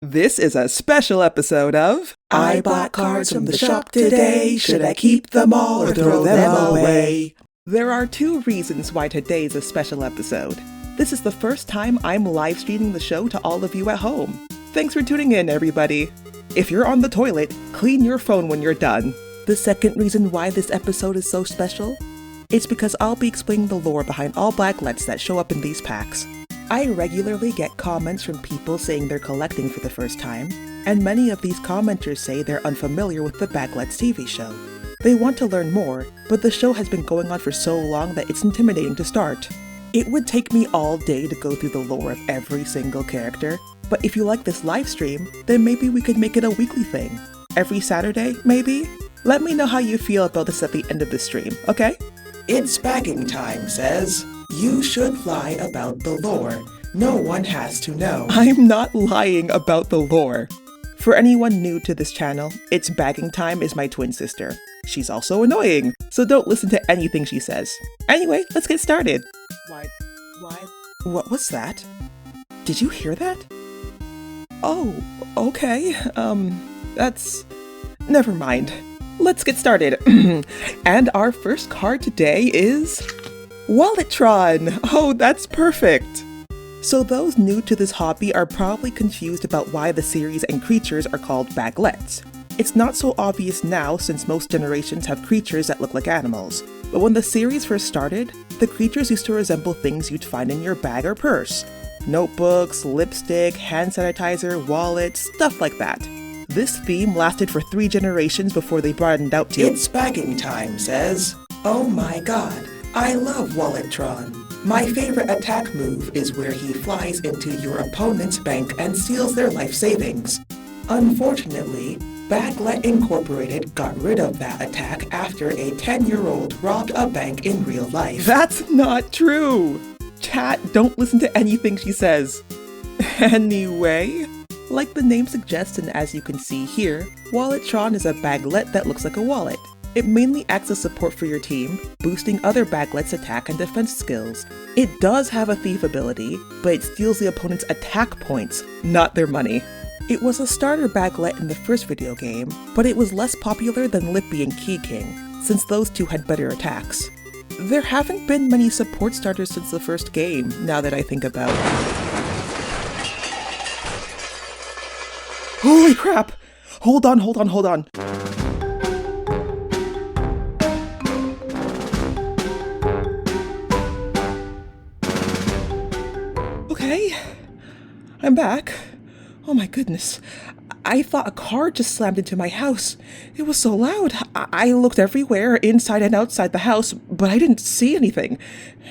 This is a special episode of I bought cards from the shop today. Should I keep them all or throw them away? There are two reasons why today is a special episode. This is the first time I'm live streaming the show to all of you at home. Thanks for tuning in, everybody. If you're on the toilet, clean your phone when you're done. The second reason why this episode is so special? It's because I'll be explaining the lore behind all Blacklets that show up in these packs. I regularly get comments from people saying they're collecting for the first time, and many of these commenters say they're unfamiliar with the Blacklets TV show. They want to learn more, but the show has been going on for so long that it's intimidating to start. It would take me all day to go through the lore of every single character, but if you like this live stream, then maybe we could make it a weekly thing. Every Saturday, maybe? Let me know how you feel about this at the end of the stream, okay? It's bagging time, says. You should lie about the lore. No one has to know. I'm not lying about the lore. For anyone new to this channel, It's Bagging Time is my twin sister. She's also annoying, so don't listen to anything she says. Anyway, let's get started. Why? What was that? Did you hear that? Oh, okay. Never mind. Let's get started. And our first card today is Walletron! Oh, that's perfect! So those new to this hobby are probably confused about why the series and creatures are called Baglets. It's not so obvious now since most generations have creatures that look like animals, but when the series first started, the creatures used to resemble things you'd find in your bag or purse. Notebooks, lipstick, hand sanitizer, wallets, stuff like that. This theme lasted for 3 generations before they broadened out to It's bagging time, says. Oh my god, I love Walletron. My favorite attack move is where he flies into your opponent's bank and steals their life savings. Unfortunately, Baglet Incorporated got rid of that attack after a 10-year-old robbed a bank in real life. That's not true! Chat, don't listen to anything she says. Anyway, like the name suggests and as you can see here, Walletron is a baglet that looks like a wallet. It mainly acts as support for your team, boosting other baglets' attack and defense skills. It does have a thief ability, but it steals the opponent's attack points, not their money. It was a starter baglet in the first video game, but it was less popular than Lippy and Key King, since those two had better attacks. There haven't been many support starters since the first game, now that I think about it. Holy crap! Hold on. Okay, I'm back. Oh my goodness. I thought a car just slammed into my house. It was so loud. I looked everywhere, inside and outside the house, but I didn't see anything.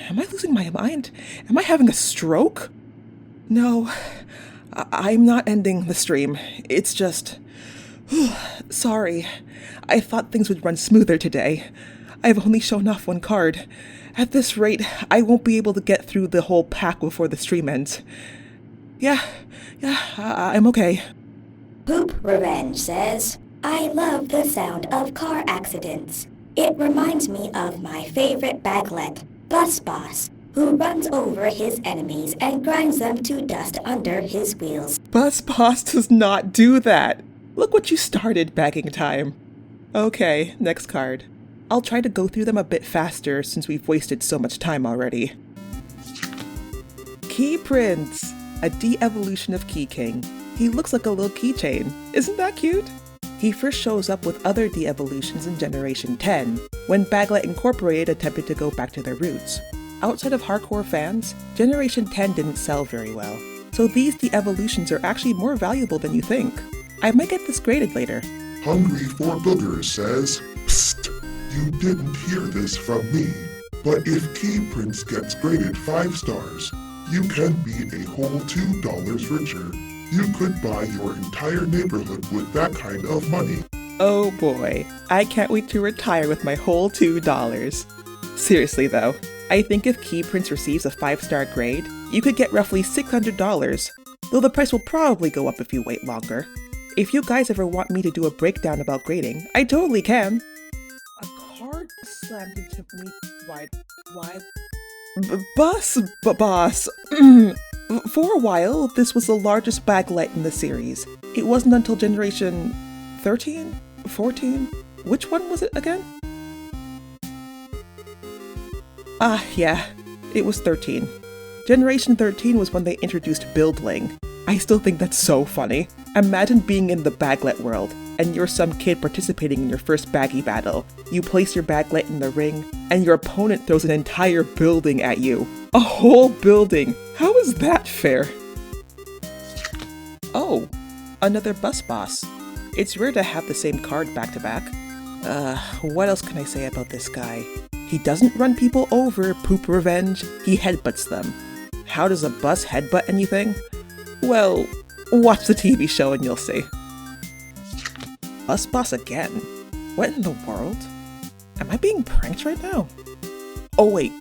Am I losing my mind? Am I having a stroke? No, I'm not ending the stream. It's just... Sorry. I thought things would run smoother today. I've only shown off 1 card. At this rate, I won't be able to get through the whole pack before the stream ends. Yeah, I'm okay. Poop Revenge says, I love the sound of car accidents. It reminds me of my favorite baglet, Bus Boss, who runs over his enemies and grinds them to dust under his wheels. Bus Boss does not do that. Look what you started, bagging time. Okay, next card. I'll try to go through them a bit faster since we've wasted so much time already. Key Prince, a de-evolution of Key King. He looks like a little keychain. Isn't that cute? He first shows up with other de-evolutions in Generation 10, when Baglet Incorporated attempted to go back to their roots. Outside of hardcore fans, Generation 10 didn't sell very well, so these de-evolutions are actually more valuable than you think. I might get this graded later. Hungry for Boogers says, Psst, you didn't hear this from me, but if Key Prince gets graded 5 stars, you can be a whole $2 richer. You could buy your entire neighborhood with that kind of money. Oh boy, I can't wait to retire with my whole $2. Seriously though, I think if Key Prince receives a 5-star grade, you could get roughly $600, though the price will probably go up if you wait longer. If you guys ever want me to do a breakdown about grading, I totally can. A card slammed into me. Why? Boss. For a while, this was the largest baglet in the series. It wasn't until generation 13? 14? Which one was it again? Yeah, it was 13. Generation 13 was when they introduced buildling. I still think that's so funny. Imagine being in the baglet world, and you're some kid participating in your first baggy battle. You place your baglet in the ring, and your opponent throws an entire building at you. A whole building! How is that fair? Oh, another bus boss. It's rare to have the same card back to back. What else can I say about this guy? He doesn't run people over, poop revenge, he headbutts them. How does a bus headbutt anything? Well, watch the TV show and you'll see. Bus boss again? What in the world? Am I being pranked right now? Oh wait.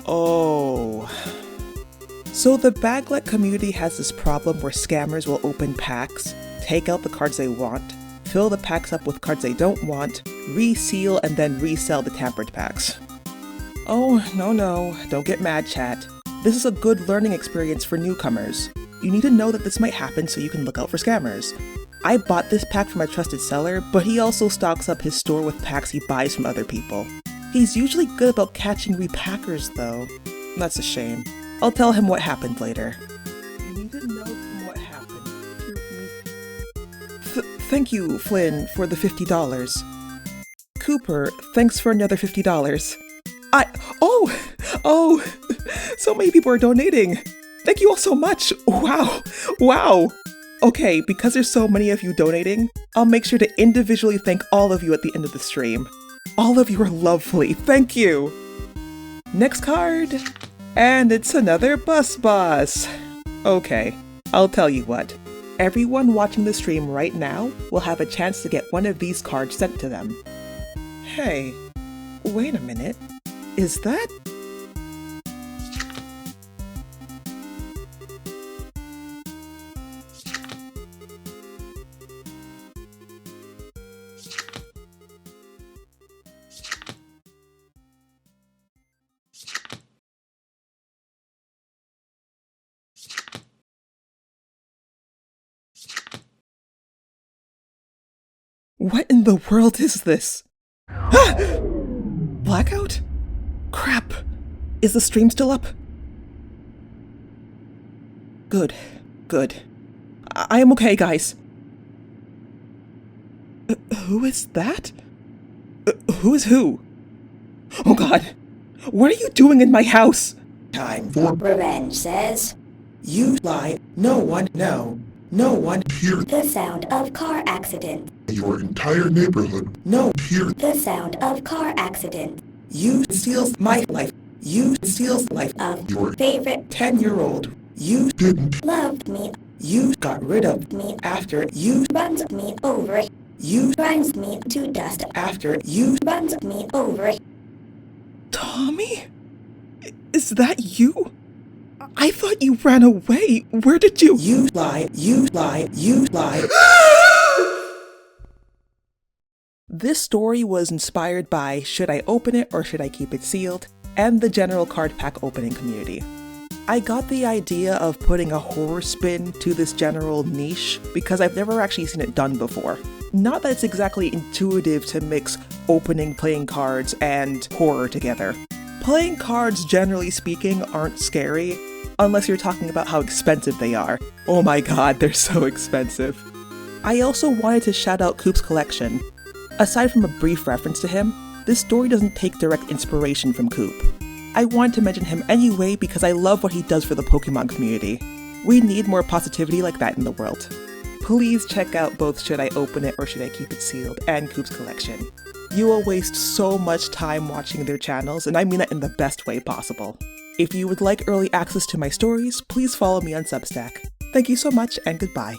Oh. So the baglet community has this problem where scammers will open packs, take out the cards they want, fill the packs up with cards they don't want, reseal and then resell the tampered packs. Oh, no, don't get mad, chat. This is a good learning experience for newcomers. You need to know that this might happen so you can look out for scammers. I bought this pack from a trusted seller, but he also stocks up his store with packs he buys from other people. He's usually good about catching repackers though. That's a shame. I'll tell him what happened later. You need to know what happened. Thank you, Flynn, for the $50. Cooper, thanks for another $50. Oh, so many people are donating. Thank you all so much. Wow. Okay, because there's so many of you donating, I'll make sure to individually thank all of you at the end of the stream. All of you are lovely. Thank you. Next card. And it's another bus boss. Okay, I'll tell you what. Everyone watching the stream right now will have a chance to get one of these cards sent to them. Hey, wait a minute. Is that? What in the world is this? Ah! Blackout? Crap. Is the stream still up? Good. I am okay, guys. Who is that? Who is who? Oh god. What are you doing in my house? Time for Revenge says, you lie. No one Hear the sound of car accident. your entire neighborhood. no Hear The sound of car accident. you steals my life. You steals life Of your favorite 10-year-old. You didn't loved me. you got rid of Me after you runs me over. you Grinds me to dust. after you Runs me over. Tommy? Is that you? I thought you ran away. Where did you? you lie. This story was inspired by Should I Open It or Should I Keep It Sealed? And the general card pack opening community. I got the idea of putting a horror spin to this general niche because I've never actually seen it done before. Not that it's exactly intuitive to mix opening playing cards and horror together. Playing cards, generally speaking, aren't scary, unless you're talking about how expensive they are. Oh my god, they're so expensive. I also wanted to shout out Coop's collection. Aside from a brief reference to him, this story doesn't take direct inspiration from Coop. I wanted to mention him anyway because I love what he does for the Pokemon community. We need more positivity like that in the world. Please check out both Should I Open It or Should I Keep It Sealed and Coop's collection. You will waste so much time watching their channels, and I mean that in the best way possible. If you would like early access to my stories, please follow me on Substack. Thank you so much and goodbye.